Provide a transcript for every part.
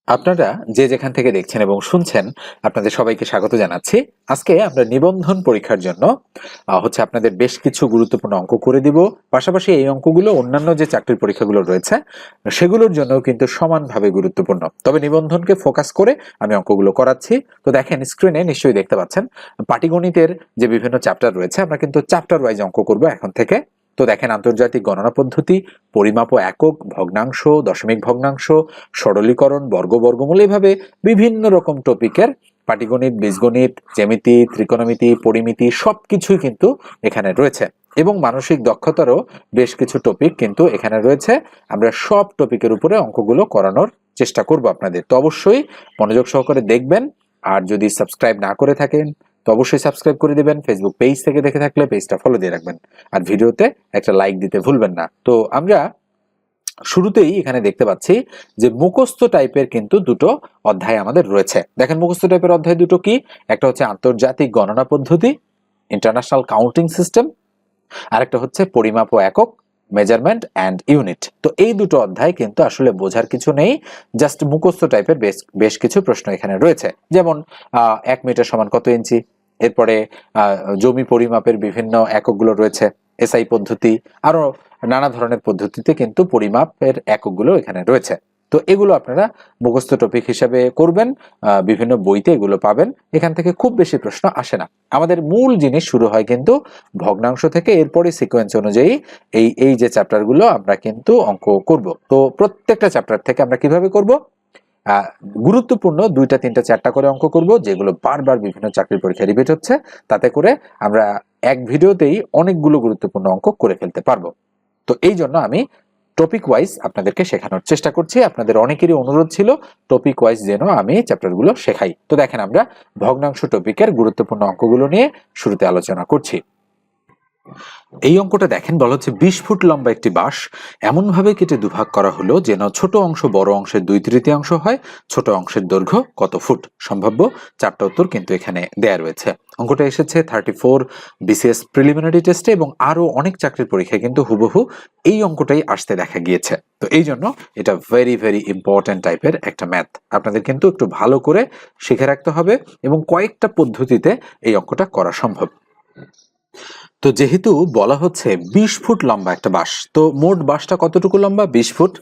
আপনারা যে যেখান থেকে দেখছেন এবং শুনছেন আপনাদের সবাইকে স্বাগত জানাচ্ছি। আজকে আমরা নিবন্ধন পরীক্ষার জন্য আপনাদের বেশ কিছু গুরুত্বপূর্ণ অঙ্ক করে দিব। পাশাপাশি এই অঙ্কগুলো অন্যান্য যে চাকরির পরীক্ষাগুলো রয়েছে সেগুলোর জন্য কিন্তু সমানভাবে গুরুত্বপূর্ণ, তবে নিবন্ধনকে ফোকাস করে আমি অঙ্কগুলো করাচ্ছি। তো দেখেন, স্ক্রিনে নিশ্চয়ই দেখতে পাচ্ছেন পাটিগণিতের যে বিভিন্ন চ্যাপ্টার রয়েছে, আমরা কিন্তু চ্যাপ্টার ওয়াইজ অঙ্ক করব এখন থেকে। তো দেখেন, আন্তর্জাতিক গণনা পদ্ধতি, পরিমাপ ও একক, ভগ্নাংশ, দশমিক ভগ্নাংশ, সরলীকরণ, বর্গমূল, এইভাবে বিভিন্ন রকম টপিকের পাটিগণিত, বীজগণিত, জ্যামিতি, ত্রিকোণমিতি, পরিমিতি সবকিছুই কিন্তু এখানে রয়েছে এবং মানসিক দক্ষতারও বেশ কিছু টপিক কিন্তু এখানে রয়েছে। আমরা সব টপিকের উপরে অঙ্কগুলো করানোর চেষ্টা করব আপনাদের। তো অবশ্যই মনোযোগ সহকারে দেখবেন, আর যদি সাবস্ক্রাইব না করে থাকেন তো অবশ্যই সাবস্ক্রাইব করে দিবেন। ফেসবুক পেজ থেকে দেখে থাকলে পেজটা ফলো দিয়ে রাখবেন, আর ভিডিওতে একটা লাইক দিতে ভুলবেন না। তো আমরা শুরুতেই এখানে দেখতে পাচ্ছি যে মুখস্থ টাইপের কিন্তু দুটো অধ্যায় আমাদের রয়েছে। দেখেন, মুখস্থ টাইপের অধ্যায় দুটো কি? একটা হচ্ছে আন্তর্জাতিক গণনা পদ্ধতি, ইন্টারন্যাশনাল কাউন্টিং সিস্টেম, আর একটা হচ্ছে পরিমাপ ও একক, মেজারমেন্ট অ্যান্ড ইউনিট। তো এই দুটো অধ্যায় কিন্তু আসলে বোঝার কিছু নেই, জাস্ট মুখস্থ টাইপের বেশ কিছু প্রশ্ন এখানে রয়েছে। যেমন 1 মিটার সমান কত ইঞ্চি, এরপরে জমি পরিমাপের বিভিন্ন এককগুলো রয়েছে, এসআই পদ্ধতি, আরো নানা ধরনের পদ্ধতিতে কিন্তু পরিমাপের এককগুলো এখানে রয়েছে। তো এগুলো আপনারা মুখস্থ টপিক হিসাবে করবেন, বিভিন্ন বইতে এগুলো পাবেন। এখান থেকে খুব বেশি প্রশ্ন আসে না। আমাদের মূল জিনিস শুরু হয় কিন্তু ভগ্নাংশ থেকে, এরপরে সিকোয়েন্স অনুযায়ী এই যে চ্যাপ্টারগুলো আমরা কিন্তু অঙ্ক করব। তো প্রত্যেকটা চ্যাপ্টার থেকে আমরা কিভাবে করব? গুরুত্বপূর্ণ 2টা 3টা 4টা করে অঙ্ক করব, যেগুলো বারবার বিভিন্ন চাকরির পরীক্ষায় রিপিট হচ্ছে। তাতে করে আমরা এক ভিডিওতেই অনেকগুলো গুরুত্বপূর্ণ অঙ্ক করে ফেলতে পারবো। তো এই জন্য আমি টপিক ওয়াইজ আপনাদেরকে শেখানোর চেষ্টা করছি। আপনাদের অনেকেরই অনুরোধ ছিল টপিক ওয়াইজ যেন আমি চ্যাপ্টারগুলো শেখাই। তো দেখেন, আমরা ভগ্নাংশ টপিকের গুরুত্বপূর্ণ অঙ্কগুলো নিয়ে শুরুতে আলোচনা করছি। এই অঙ্কটা দেখেন, বলা হচ্ছে 20 ফুট লম্বা একটি বাঁশ এমনভাবে কেটে দুভাগ করা হলো যেন ছোট অংশ বড় অংশের 2/3 হয়। ছোট অংশের দৈর্ঘ্য কত ফুট? সম্ভাব্য 4টা উত্তর কিন্তু এখানে দেয়া রয়েছে। অঙ্কটা এসেছে 34 বিসিএস প্রিলিমিনারি টেস্টে এবং আরো অনেক চাকরির পরীক্ষায় কিন্তু হুবহু এই অঙ্কটাই আসতে দেখা গিয়েছে। তো এই জন্য এটা ভেরি ভেরি ইম্পর্টেন্ট টাইপের একটা ম্যাথ। আপনাদের কিন্তু একটু ভালো করে শিখে রাখতে হবে এবং কয়েকটা পদ্ধতিতে এই অঙ্কটা করা সম্ভব। তো যেহেতু বলা হচ্ছে 20 ফুট লম্বা একটা বাঁশ, তো মোট বাঁশটা কতটুকু লম্বা? 20 ফুট।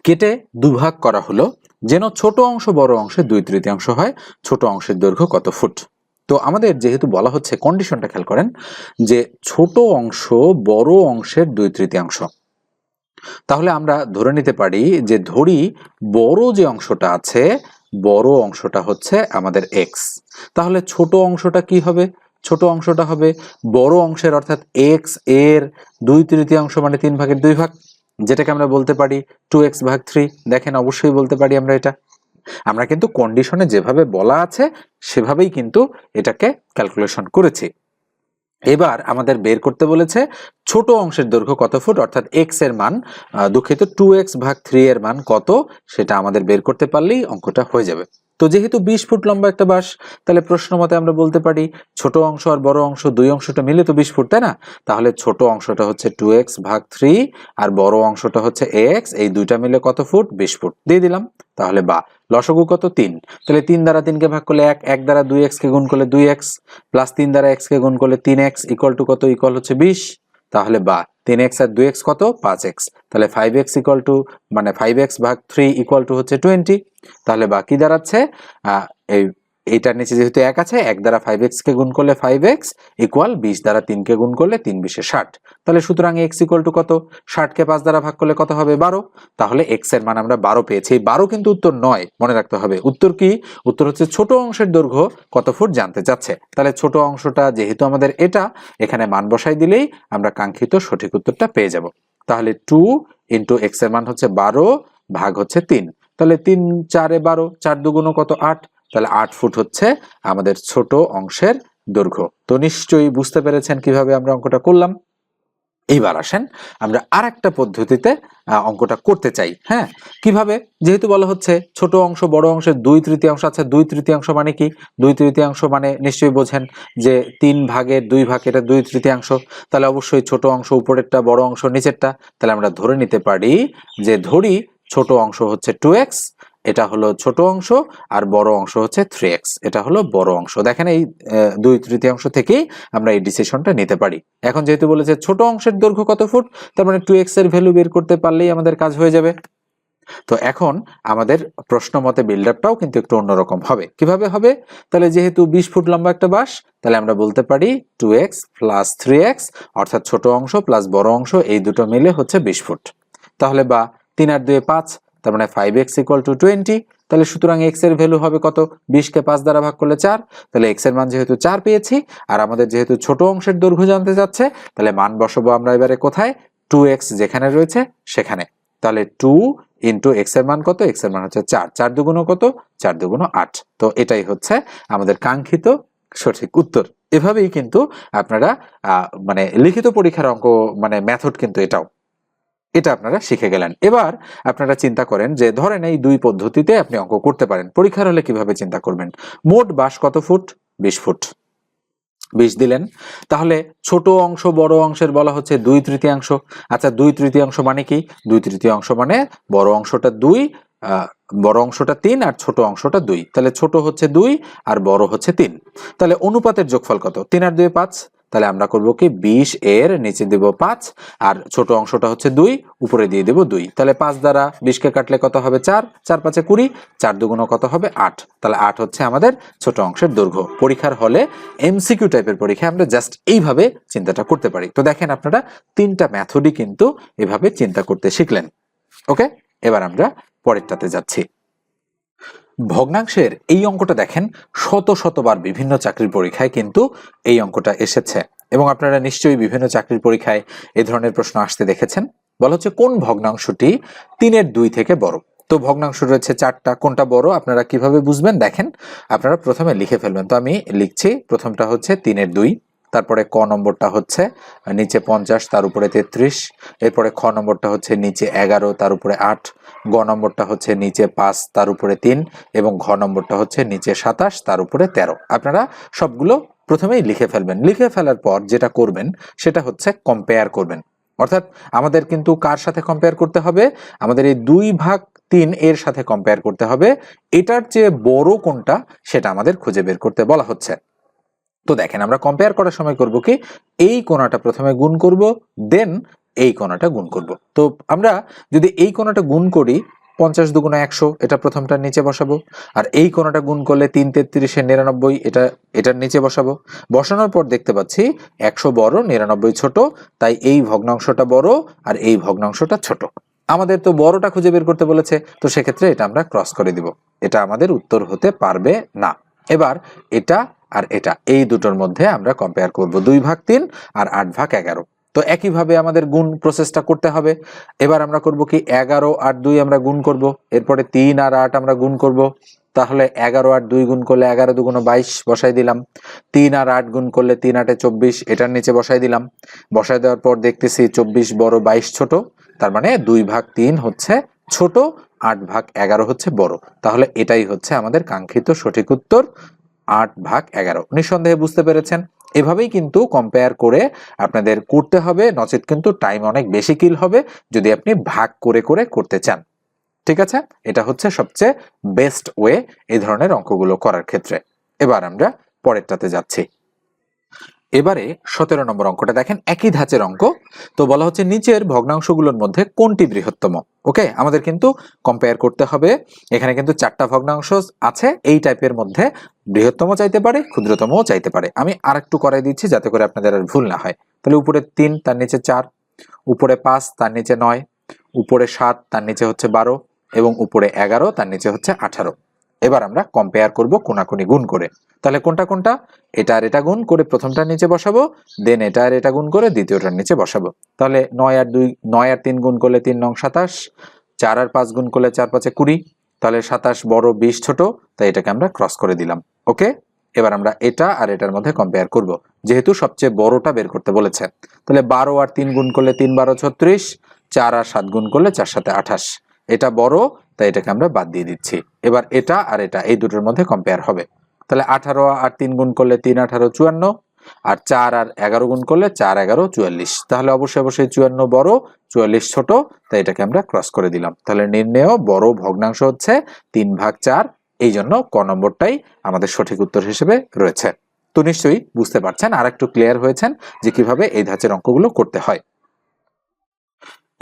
কেটে দুভাগ করা হলো যেন ছোট অংশ বড় অংশের 2/3 হয়। ছোট অংশের দৈর্ঘ্য কত ফুট? তো আমাদের যেহেতু বলা হচ্ছে, কন্ডিশনটা খেয়াল করেন যে ছোট অংশ বড় অংশের 2/3, তাহলে আমরা ধরে নিতে পারি যে ধরি বড় যে অংশটা আছে, বড় অংশটা হচ্ছে আমাদের এক্স। তাহলে ছোট অংশটা কি হবে? ছোট অংশটা হবে বড় অংশের, অর্থাৎ এক্স এর 2/3 মানে 3/2, যেটাকে আমরা বলতে পারি 2x/3। দেখেন, অবশ্যই বলতে পারি আমরা এটা। আমরা কিন্তু কন্ডিশনে যেভাবে বলা আছে সেভাবেই কিন্তু এটাকে ক্যালকুলেশন করেছি। এবার আমাদের বের করতে বলেছে ছোট অংশের দৈর্ঘ্য কত ফুট, অর্থাৎ এক্স এর মান, দুঃখিত 2x/3 এর মান কত, সেটা আমাদের বের করতে পারলেই অঙ্কটা হয়ে যাবে। তো যেহেতু 20 ফুট লম্বা একটা বাঁশ, তাহলে প্রশ্ন মতে আমরা বলতে পারি ছোট অংশ আর বড় অংশ দুই অংশটা মিলে তো 20 ফুট, তাই না? তাহলে ছোট অংশটা হচ্ছে 2x/3 আর বড় অংশটা হচ্ছে এক্স, এই দুইটা মিলে কত ফুট? 20 ফুট দিয়ে দিলাম। তাহলে বা লসাগু কত? 3। তাহলে 3 দ্বারা 3কে ভাগ করলে 1, 1 দ্বারা 2x কে গুণ করলে 2x, প্লাস 3 দ্বারা x কে গুণ করলে 3x, ইকুয়াল টু কত? ইকুয়াল হচ্ছে 20। তাহলে বা 3x আর 2x কত? 5x। তাহলে 5x ইকুয়াল টু, মানে 5x/3 ইকুয়াল টু হচ্ছে 20। তাহলে বা কি দাঁড়াচ্ছে? এইটার নিচে যেহেতু 1 আছে, 1 দ্বারা 5x কে গুণ করলে 5x ইকুয়াল 20 দ্বারা 3 কে গুণ করলে 3 20 60। তাহলে সুতরাং x ইকুয়াল টু কত? 60 কে 5 দ্বারা ভাগ করলে কত হবে? 12। তাহলে x এর মান আমরা 12 পেয়েছি। এই 12 কিন্তু উত্তর নয়, মনে রাখতে হবে। উত্তর কি? উত্তর হচ্ছে ছোট অংশের দৈর্ঘ্য কত ফুট জানতে চাচ্ছে। তাহলে ছোট অংশটা যেহেতু আমাদের এটা, এখানে মান বসাই দিলেই আমরা কাঙ্ক্ষিত সঠিক উত্তরটা পেয়ে যাব। তাহলে 2 ইন্টু x এর মান হচ্ছে 12 ভাগ হচ্ছে 3। তাহলে 3 4 এ 12, 4 দুগুণ কত? 8। তাহলে 8 ফুট হচ্ছে আমাদের ছোট অংশের দৈর্ঘ্য। তো নিশ্চয়ই বুঝতে পেরেছেন কিভাবে আমরা অঙ্কটা করলাম। এইবার আসেন আমরা আরেকটা পদ্ধতিতে অঙ্কটা করতে চাই। হ্যাঁ, কিভাবে? যেহেতু বলা হচ্ছে ছোট অংশ বড় অংশের 2/3। আচ্ছা, 2/3 মানে কি? 2/3 মানে নিশ্চয়ই বোঝেন যে 3 ভাগের 2 ভাগ, এটা 2/3। তাহলে অবশ্যই ছোট অংশ উপরেরটা, বড় অংশ নিচেরটা। তাহলে আমরা ধরে নিতে পারি যে ধরি ছোট অংশ হচ্ছে 2x এটা হলো ছোট অংশ, আর বড় অংশ হচ্ছে 3x, এটা হলো বড় অংশ। দেখেন এই 2/3 থেকেই আমরা এই ডিসিশনটা নিতে পারি। এখন যেহেতু বলেছে ছোট অংশের দৈর্ঘ্য কত ফুট, তার মানে 2x এর ভ্যালু বের করতে পারলেই আমাদের কাজ হয়ে যাবে। তো এখন আমাদের প্রশ্ন মতে বিল্ড আপটাও কিন্তু একটু অন্যরকম হবে। কিভাবে হবে? তাহলে যেহেতু 20 ফুট লম্বা একটা বাঁশ, তাহলে আমরা বলতে পারি 2x প্লাস 3x, অর্থাৎ ছোট অংশ প্লাস বড় অংশ এই দুটো মিলে হচ্ছে 20 ফুট। তাহলে বা 3 আর 2 5, তার মানে 5x = 20। তাহলে সুতরাং x এর ভ্যালু হবে কত? 20 কে 5 দ্বারা ভাগ করলে 4। তাহলে x এর মান যেহেতু 4 পেয়েছি, আর আমাদের যেহেতু ছোট অংশের দৈর্ঘ্য জানতে যাচ্ছে, তাহলে মান বসাবো আমরা এবারে কোথায়? 2x যেখানে রয়েছে সেখানে। তাহলে 2 ইন্টু x এর মান কত? x এর মান হচ্ছে 4। 4 দুগুণ কত? 4 দুগুণ 8। তো এটাই হচ্ছে আমাদের কাঙ্ক্ষিত সঠিক উত্তর। এভাবেই কিন্তু আপনারা মানে লিখিত পরীক্ষার অঙ্ক মানে মেথড কিন্তু এটা আপনারা শিখে গেলেন। এবার আপনারা চিন্তা করেন যে ধরেন এই দুই পদ্ধতিতে আপনি অঙ্ক করতে পারেন। পরীক্ষার হলে কিভাবে চিন্তা করবেন? মোট বাঁশ কত ফুট? 20 ফুট। 20 দিলেন। তাহলে ছোট অংশ বড় অংশের বলা হচ্ছে 2/3। আচ্ছা 2/3 মানে কি? 2/3 মানে বড় অংশটা 2, বড় অংশটা 3 আর ছোট অংশটা 2। তাহলে ছোট হচ্ছে 2 আর বড় হচ্ছে 3। তাহলে অনুপাতের যোগফল কত? 3 আর 2 5। তাহলে আমরা করব কি 20 এর নিচে দেব 5, আর ছোট অংশটা হচ্ছে 2, উপরে দিয়ে দেব 2। তাহলে 5 দ্বারা 20 কে কাটলে কত হবে? 4। 4 5 20। 4 দুগুণ কত হবে? 8। তাহলে 8 হচ্ছে আমাদের ছোট অংশের দৈর্ঘ্য। পরীক্ষার হলে এমসিকিউ টাইপের পরীক্ষায় আমরা জাস্ট এইভাবে চিন্তাটা করতে পারি। তো দেখেন আপনারা তিনটা মেথডই কিন্তু এভাবে চিন্তা করতে শিখলেন। ওকে, এবার আমরা পরেরটাতে যাচ্ছি। ভগ্নাংশের এই অঙ্কটা দেখেন শতবার বিভিন্ন চাকরির পরীক্ষায় কিন্তু এই অঙ্কটা এসেছে, এবং আপনারা নিশ্চয়ই বিভিন্ন চাকরির পরীক্ষায় এই ধরনের প্রশ্ন আসতে দেখেছেন। বলা হচ্ছে কোন ভগ্নাংশটি 3/2 থেকে বড়। তো ভগ্নাংশ রয়েছে 4টা, কোনটা বড় আপনারা কিভাবে বুঝবেন? দেখেন আপনারা প্রথমে লিখে ফেলবেন। তো আমি লিখছি, প্রথমটা হচ্ছে 3/2, তারপরে ক নম্বরটা হচ্ছে নিচে 50 তার উপরে 33, এরপরে খ নম্বরটা হচ্ছে নিচে 11 তার উপরে 8, গ নম্বরটা হচ্ছে নিচে 5 তার উপরে 3, এবং ঘ নম্বরটা হচ্ছে নিচে 27 তার উপরে 13। আপনারা সবগুলো প্রথমেই লিখে ফেলবেন। লিখে ফেলার পর যেটা করবেন সেটা হচ্ছে কম্পেয়ার করবেন। অর্থাৎ আমাদের কিন্তু কার সাথে কম্পেয়ার করতে হবে? আমাদের এই 2/3 এর সাথে কম্পেয়ার করতে হবে। এটার চেয়ে বড় কোনটা সেটা আমাদের খুঁজে বের করতে বলা হচ্ছে। তো দেখেন আমরা কম্পেয়ার করার সময় করব কি, এই কোণাটা প্রথমে গুণ করব, দেন এই কোণাটা গুণ করব। তো আমরা যদি এই কোণাটা গুণ করি 50 দুগুণ 100, এটা প্রথমটার নিচে বসাবো। আর এই কোণাটা গুণ করলে 3 33 99, এটার নিচে বসাবো। বসানোর পর দেখতে পাচ্ছি 100 বড় 99 ছোট, তাই এই ভগ্নাংশটা বড় আর এই ভগ্নাংশটা ছোট। আমাদের তো বড়টা খুঁজে বের করতে বলেছে, তো সেক্ষেত্রে এটা আমরা ক্রস করে দিব। এটা আমাদের উত্তর হতে পারবে না। এবার এটা আর এটা এই দুটোর মধ্যে আমরা কম্পেয়ার করব 2/3 আর 8/11। তো একইভাবে আমাদের গুণ প্রসেসটা করতে হবে। এবার আমরা করব কি 11 আর 2 আমরা গুণ করব, এরপরে 3 আর 8 আমরা গুণ করব। তাহলে 11 আর 2 গুণ করলে 11 দুগুণ 22 বসাই দিলাম। 3 আর 8 গুণ করলে 3 8 24, এটার নিচে বসাই দিলাম। বসাই দেওয়ার পর দেখতেছি 24 বড় 22 ছোট, তার মানে 2/3 হচ্ছে ছোট, 8/11 হচ্ছে বড়। তাহলে এটাই হচ্ছে আমাদের কাঙ্ক্ষিত সঠিক উত্তর, 8/11। নিঃসন্দেহে বুঝতে পেরেছেন। এভাবেই কিন্তু কম্পেয়ার করে আপনাদের করতে হবে, নচেত কিন্তু টাইম অনেক বেশি কিল হবে যদি আপনি ভাগ করে করে করতে চান। ঠিক আছে, এটা হচ্ছে সবচেয়ে বেস্ট ওয়ে এই ধরনের অঙ্কগুলো করার ক্ষেত্রে। এবার আমরা পরেরটাতে যাচ্ছি। এবারে 17 নম্বর অঙ্কটা দেখেন, একই ধাঁচের অঙ্ক। তো বলা হচ্ছে নিচের ভগ্নাংশগুলোর মধ্যে কোনটি বৃহত্তম। ওকে, আমাদের কিন্তু কম্পেয়ার করতে হবে। এখানে কিন্তু 4টা ভগ্নাংশ আছে, এই টাইপের মধ্যে বৃহত্তম চাইতে পারে, ক্ষুদ্রতমও চাইতে পারে। আমি আরেকটু করাই দিচ্ছি যাতে করে আপনাদের আর ভুল না হয়। তাহলে উপরে 3 তার নিচে 4, উপরে 5 তার নিচে 9, উপরে 7 তার নিচে হচ্ছে 12, এবং উপরে 11 তার নিচে হচ্ছে 18। এবার আমরা কম্পেয়ার করব কোনাকুনি গুণ করে। তাহলে কোনটা কোনটা? এটা আর এটা গুণ করে প্রথমটার নিচে বসাবো, দেন এটা আর এটা গুণ করে দ্বিতীয়টার নিচে বসাবো। তাহলে 9 আর 3 গুণ করলে 3 9 27, 4 আর 5 গুণ করলে 4 5 20। তাহলে 27 বড় 20 ছোট, তাই এটাকে আমরা ক্রস করে দিলাম। ওকে, এবার আমরা এটা আর এটার মধ্যে কম্পেয়ার করব, যেহেতু সবচেয়ে বড়টা বের করতে বলেছে। তাহলে 12 আর 3 গুণ করলে 3 12 36, 4 আর 7 গুণ করলে 4 7 28। এটা বড়, তাই এটাকে আমরা বাদ দিয়ে দিচ্ছি। এবার এটা আর এটা এই দুটোর মধ্যে কম্পেয়ার হবে। তাহলে 18 আর 3 গুণ করলে 3 18 54, আর 4 আর 11 গুণ করলে 4 11 44। তাহলে অবশ্যই 54 বড়, 44 ছোট, তাই এটাকে আমরা ক্রস করে দিলাম। তাহলে নির্ণেয় বড় ভগ্নাংশ হচ্ছে 3/4। এই জন্য ক নম্বরটাই আমাদের সঠিক উত্তর হিসেবে রয়েছে। তো নিশ্চয়ই বুঝতে পারছেন, আর একটু ক্লিয়ার হয়েছেন যে কিভাবে এই ধাঁচের অঙ্কগুলো করতে হয়।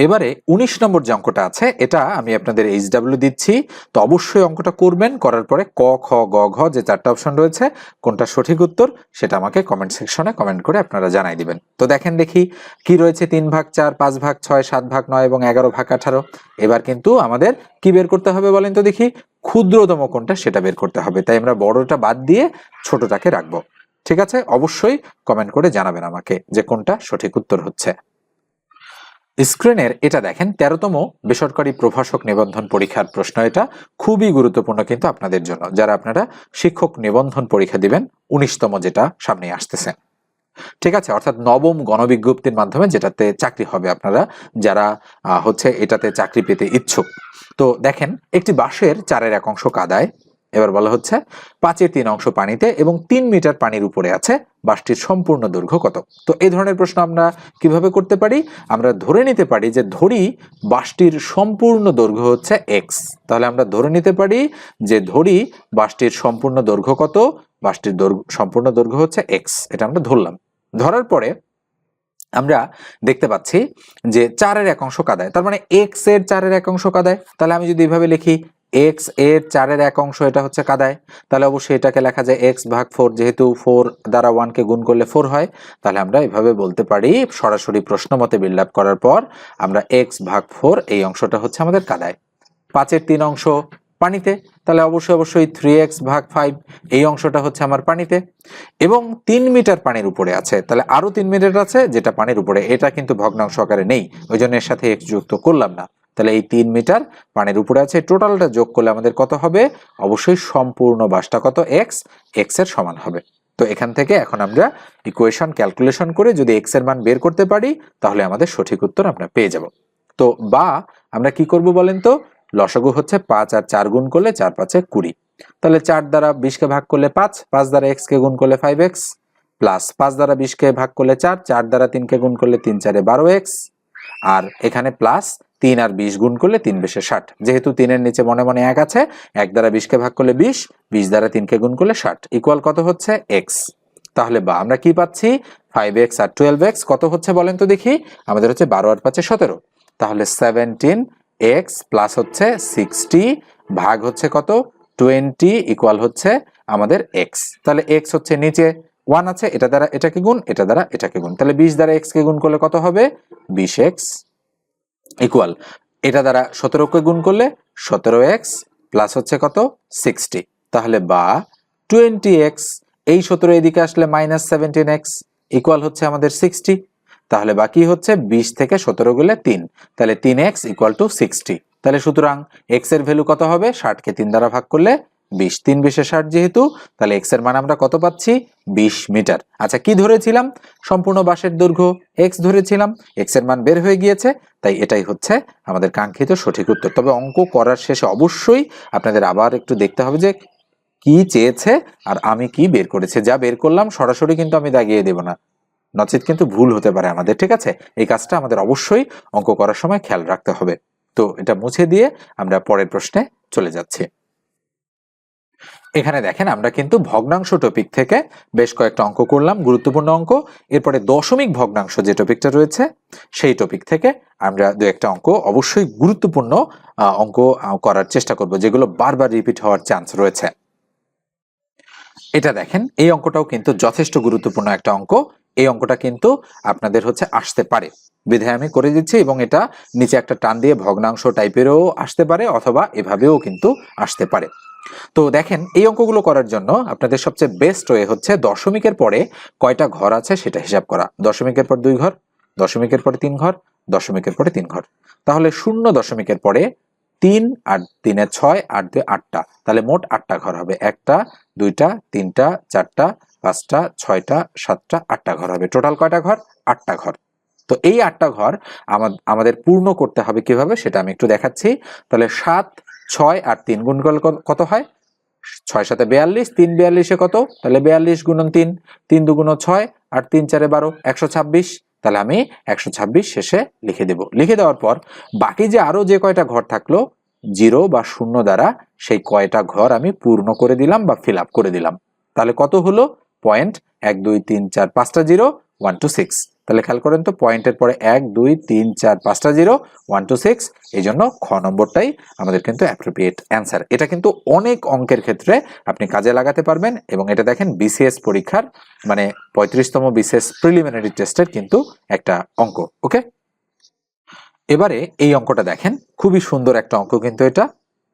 এবারে 19 নম্বর যে অঙ্কটা আছে, এটা আমি আপনাদের HW দিচ্ছি। তো অবশ্যই অঙ্কটা করবেন, করার পরে ক খ গ ঘ যে 4টা অপশন রয়েছে কোনটা সঠিক উত্তর সেটা আমাকে কমেন্ট সেকশনে কমেন্ট করে আপনারা জানাই দিবেন। তো দেখেন দেখি কি রয়েছে, 3/4, 5/6, 7/9 এবং 11/18। এবার কিন্তু আমাদের কি বের করতে হবে বলেন তো দেখি, ক্ষুদ্রতম কোনটা সেটা বের করতে হবে। তাই আমরা বড়টা বাদ দিয়ে ছোটটাকে রাখবো। ঠিক আছে, অবশ্যই কমেন্ট করে জানাবেন আমাকে যে কোনটা সঠিক উত্তর হচ্ছে। স্ক্রিনের এটা দেখেন 13তম বেসরকারি প্রভাষক নিবন্ধন পরীক্ষার প্রশ্ন। এটা খুবই গুরুত্বপূর্ণ কিন্তু আপনাদের জন্য, যারা আপনারা শিক্ষক নিবন্ধন পরীক্ষা দিবেন 19তম, যেটা সামনে আসতেছে। ঠিক আছে, অর্থাৎ নবম গণবিজ্ঞপ্তির মাধ্যমে যেটাতে চাকরি হবে, আপনারা যারা হচ্ছে এটাতে চাকরি পেতে ইচ্ছুক। তো দেখেন, একটি বাঁশের 4/1 অংশ কাদায়, এবার বলা হচ্ছে 5/3 অংশ পানিতে এবং 3 মিটার পানির উপরে আছে, বাঁশটির সম্পূর্ণ দৈর্ঘ্য কত? তো এই ধরনের প্রশ্ন আমরা কিভাবে করতে পারি? আমরা ধরে নিতে পারি যে ধরি বাঁশটির সম্পূর্ণ দৈর্ঘ্য হচ্ছে এক্স। তাহলে আমরা ধরে নিতে পারি যে ধরি বাঁশটির সম্পূর্ণ দৈর্ঘ্য কত? বাঁশটির সম্পূর্ণ দৈর্ঘ্য হচ্ছে এক্স, এটা আমরা ধরলাম। ধরার পরে আমরা দেখতে পাচ্ছি যে 4/1 অংশ কাদায়, তার মানে এক্স এর 4/1 অংশ কাদায়। তাহলে আমি যদি এইভাবে লিখি এক্স এর 4/1 অংশ এটা হচ্ছে কাদায়, তাহলে অবশ্যই এটাকে লেখা যায় x/4, যেহেতু 4 দ্বারা 1 কে গুণ করলে 4 হয়। তাহলে আমরা এইভাবে বলতে পারি, সরাসরি প্রশ্ন মতে বিল্ড আপ করার পর আমরা x/4 এই অংশটা হচ্ছে আমাদের কাদায়, 5/3 অংশ পানিতে, তাহলে অবশ্যই 3x/5 এই অংশটা হচ্ছে আমার পানিতে, এবং 3 মিটার পানির উপরে আছে, তাহলে আরো 3 মিটার আছে যেটা পানির উপরে, এটা কিন্তু ভগ্নাংশ আকারে নেই, ওই জন্য এর সাথে x যুক্ত করলাম না। তাহলে এই 3 মিটার পানির উপরে আছে, টোটালটা যোগ করলে আমাদের কত হবে? অবশ্যই সম্পূর্ণ বাসটা কত? x এর সমান হবে। তো এখান থেকে এখন আমরা ইকুয়েশন ক্যালকুলেশন করে যদি x এর মান বের করতে পারি, তাহলে আমাদের সঠিক উত্তর আমরা পেয়ে যাব। তো বা আমরা কি করব বলেন তো, লসাগু হচ্ছে 5 আর 4 গুণ করলে 4 5 20, তাহলে 4 দ্বারা 20 কে ভাগ করলে 5, 5 দ্বারা x কে গুণ করলে 5x, প্লাস 5 দ্বারা 20 কে ভাগ করলে 4, 4 দ্বারা 3 কে গুণ করলে 3 4 12x, আর এখানে প্লাস 3 আর 20 গুণ করলে 3 20 60, যেহেতু 3 এর নিচে মনে মনে 1 আছে, 1 দ্বারা 20 কে ভাগ করলে 20, 20 দ্বারা 3 কে গুণ করলে 60, ইকুয়াল কত হচ্ছে? x। তাহলে বা আমরা কি পাচ্ছি? 5x আর 12x কত হচ্ছে বলেন তো দেখি, আমাদের হচ্ছে 12 আর 5 17, তাহলে 17x প্লাস হচ্ছে 60 ভাগ হচ্ছে কত? 20 ইকুয়াল হচ্ছে আমাদের x। তাহলে x হচ্ছে নিচে 1 আছে, এটা দ্বারা এটাকে গুণ, এটা দ্বারা এটাকে গুণ, তাহলে 20 দ্বারা x কে গুণ করলে কত হবে? 20x ইকুয়াল এটা দ্বারা 17 কে গুণ করলে 17x প্লাস হচ্ছে কত? 60, তাহলে বা 20x, এই 17 এদিকে আসলে মাইনাস 17x ইকুয়াল হচ্ছে আমাদের 60, তাহলে বাকি হচ্ছে 20 থেকে 17 গেলে 3, তাহলে 3x ইকুয়াল টু 60। তাহলে সুতরাং x এর ভ্যালু কত হবে? 60 কে 3 দ্বারা ভাগ করলে 20, 3 20 60 যেহেতু, তাহলে x এর মান আমরা কত পাচ্ছি? 20 মিটার। আচ্ছা, কি ধরেছিলাম? সম্পূর্ণ বাঁশের দৈর্ঘ্য x ধরেছিলাম, x এর মান বের হয়ে গিয়েছে, তাই এটাই হচ্ছে আমাদের কাঙ্ক্ষিত সঠিক উত্তর। তবে অঙ্ক করার শেষে অবশ্যই আপনাদের আবার একটু দেখতে হবে যে কি চেয়েছে আর আমি কি বের করেছি। যা বের করলাম সরাসরি কিন্তু আমি দাগিয়ে দেব না, নচেত কিন্তু ভুল হতে পারে আমাদের। ঠিক আছে, এই কাজটা আমাদের অবশ্যই অঙ্ক করার সময় খেয়াল রাখতে হবে। তো এটা মুছে দিয়ে আমরা পরের প্রশ্নে চলে যাচ্ছি। এখানে দেখেন, আমরা কিন্তু ভগ্নাংশ টপিক থেকে বেশ কয়েকটা অঙ্ক করলাম, গুরুত্বপূর্ণ অঙ্ক। এরপরে দশমিক ভগ্নাংশ যে টপিকটা রয়েছে সেই টপিক থেকে আমরা দু একটা অঙ্ক অবশ্যই গুরুত্বপূর্ণ অঙ্ক করার চেষ্টা করব, যেগুলো বারবার রিপিট হওয়ার চান্স রয়েছে। এটা দেখেন, এই অঙ্কটাও কিন্তু যথেষ্ট গুরুত্বপূর্ণ একটা অঙ্ক। এই অঙ্কটা কিন্তু আপনাদের হচ্ছে আসতে পারে, বিধায় আমি করে দিচ্ছি, এবং এটা নিচে একটা টান দিয়ে ভগ্নাংশ টাইপেরও আসতে পারে, অথবা এভাবেও কিন্তু আসতে পারে। তো দেখেন, এই অঙ্কগুলো করার জন্য আপনাদের সবচেয়ে বেস্ট ওয়ে হচ্ছে দশমিকের পরে কয়টা ঘর আছে সেটা হিসাব করা। দশমিকের পর 2 ঘর, দশমিকের পরে 3 ঘর, দশমিকের পরে 3 ঘর, তাহলে 0 দশমিকের পরে 3 আর 3 এ 6, 8 2 8টা, তাহলে মোট 8টা ঘর হবে। 1টা 2টা 3টা 4টা 5টা 6টা 7টা 8টা ঘর হবে। টোটাল কয়টা ঘর? 8টা ঘর। তো এই 8টা ঘর আমাদের পূর্ণ করতে হবে কিভাবে সেটা আমি একটু দেখাচ্ছি। তাহলে 7 6 আর 3 গুণ করলে কত হয়? 6 7 42, 3 42 কত, তাহলে 42 গুণন 3, 3 2 6 আর 3 4 12, 126। তাহলে আমি 126 শেষে লিখে দেব। লিখে দেওয়ার পর বাকি যে আরো যে কয়টা ঘর থাকলো 0 বা 0 দ্বারা সেই কয়টা ঘর আমি পূর্ণ করে দিলাম বা ফিল আপ করে দিলাম। তাহলে কত হলো, পয়েন্ট 1 2 3 4 5টা 0 1 2 6। তাহলে খেয়াল করেন তো, পয়েন্টের পরে 1 2 3 4 5টা 0 1 2 6, এই জন্য খ নম্বরটাই আমাদের কিন্তু অ্যাপ্রোপ্রিয়েট অ্যান্সার। এটা কিন্তু অনেক অঙ্কের ক্ষেত্রে আপনি কাজে লাগাতে পারবেন, এবং এটা দেখেন বিসিএস পরীক্ষার মানে 35তম বিসিএস প্রিলিমিনারি টেস্টের কিন্তু একটা অঙ্ক। ওকে, এবারে এই অঙ্কটা দেখেন, খুবই সুন্দর একটা অঙ্ক কিন্তু এটা,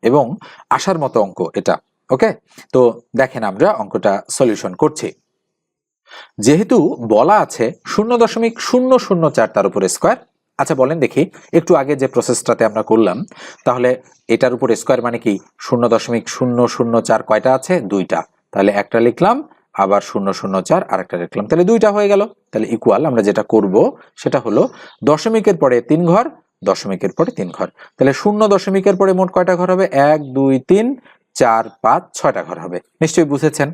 এবং আসার মতো অঙ্ক এটা। ওকে, তো দেখেন আমরা অঙ্কটা সলিউশন করছি। যেহেতু বলা আছে 0.004 তার উপরে স্কোয়ার। আচ্ছা বলেন দেখি, একটু আগে যে প্রসেসটাতে আমরা করলাম, তাহলে এটার উপরে স্কোয়ার মানে কি 0.004 কয়টা আছে, 2টা। তাহলে একটা লিখলাম, আবার 004 আর একটা লিখলাম, তাহলে 2টা হয়ে গেল। তাহলে ইকুয়াল আমরা যেটা করব সেটা হলো দশমিকের পরে 3 ঘর, দশমিকের পরে 3 ঘর। তাহলে 0 দশমিকের পরে মোট কয়টা ঘর হবে, 1 2 3 4 5 6টা ঘর হবে। নিশ্চয়ই বুঝেছেন।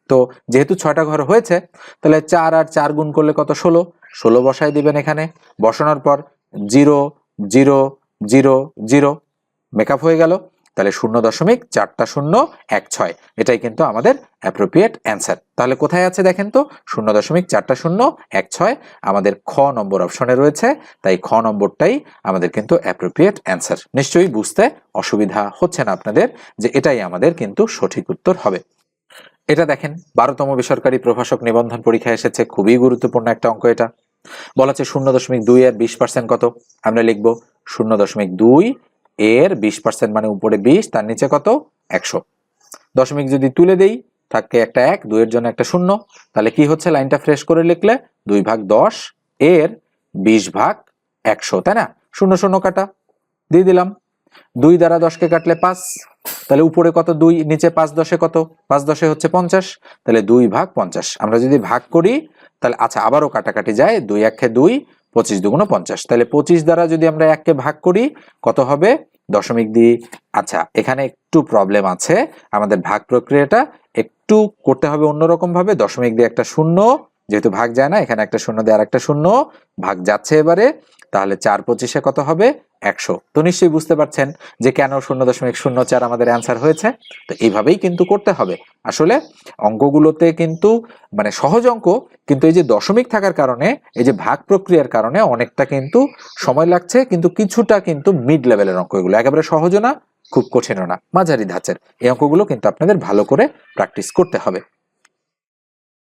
তো যেহেতু 6টা ঘর হয়েছে, তাহলে 4 আর 4 গুণ করলে কত, 16। 16 বসায় দিবেন এখানে, বসানোর পর 0 0 0 0 মেকআপ হয়ে গেল। তাহলে 0.4টা 0 1 6, এটাই কিন্তু আমাদের অ্যাপ্রোপ্রিয়েট অ্যান্সার। তাহলে কোথায় আছে দেখেন তো, 0.4টা 0 1 6 আমাদের খ নম্বর অপশনে রয়েছে। তাই খ নম্বরটাই আমাদের কিন্তু অ্যাপ্রোপ্রিয়েট অ্যান্সার। নিশ্চয়ই বুঝতে অসুবিধা হচ্ছে না আপনাদের, যে এটাই আমাদের কিন্তু সঠিক উত্তর হবে। এটা দেখেন 12তম বেসরকারি প্রভাষক নিবন্ধন পরীক্ষায় এসেছে, খুবই গুরুত্বপূর্ণ একটা অঙ্ক। এটা বলা আছে 0.2 এর 20% কত। আমরা লিখবো 0.2 এর 20% মানে উপরে 20, তার নিচে কত, 100। দশমিক যদি তুলে দেই, থাকে একটা 1, 2 এর জন্য একটা 0। তাহলে কি হচ্ছে, লাইনটা ফ্রেশ করে লিখলে 2/10 এর 20/100, তাই না। 0 0 কাটা দিয়ে দিলাম, 2 দ্বারা 10কে কাটলে 5, তাহলে উপরে কত 2, নিচে 5 10 কত, 5 10 হচ্ছে 50। তাহলে 2/50 আমরা যদি ভাগ করি, তাহলে আচ্ছা আবারও কাটাকাটি যায়, 2 1 2, 25 2 50। তাহলে 25 দ্বারা যদি আমরা 1কে ভাগ করি কত হবে, দশমিক দিয়ে। আচ্ছা এখানে একটু প্রবলেম আছে, আমাদের ভাগ প্রক্রিয়াটা একটু করতে হবে অন্যরকম ভাবে। দশমিক দিয়ে একটা 0, যেহেতু ভাগ যায় না, এখানে একটা 0 দিয়ে আর একটা 0 ভাগ যাচ্ছে এবারে। তাহলে 4 25 কত হবে, 100। তো নিশ্চয়ই বুঝতে পারছেন যে কেন 0.04 আমাদের অ্যান্সার হয়েছে। তো এইভাবেই কিন্তু করতে হবে। আসলে অঙ্কগুলোতে কিন্তু মানে সহজ অঙ্ক, কিন্তু এই যে দশমিক থাকার কারণে, এই যে ভাগ প্রক্রিয়ার কারণে অনেকটা কিন্তু সময় লাগছে, কিন্তু কিছুটা কিন্তু মিড লেভেলের অঙ্ক এগুলো, একেবারে সহজও না খুব কঠিনও না, মাঝারি ধাঁচের। এই অঙ্কগুলো কিন্তু আপনাদের ভালো করে প্র্যাকটিস করতে হবে।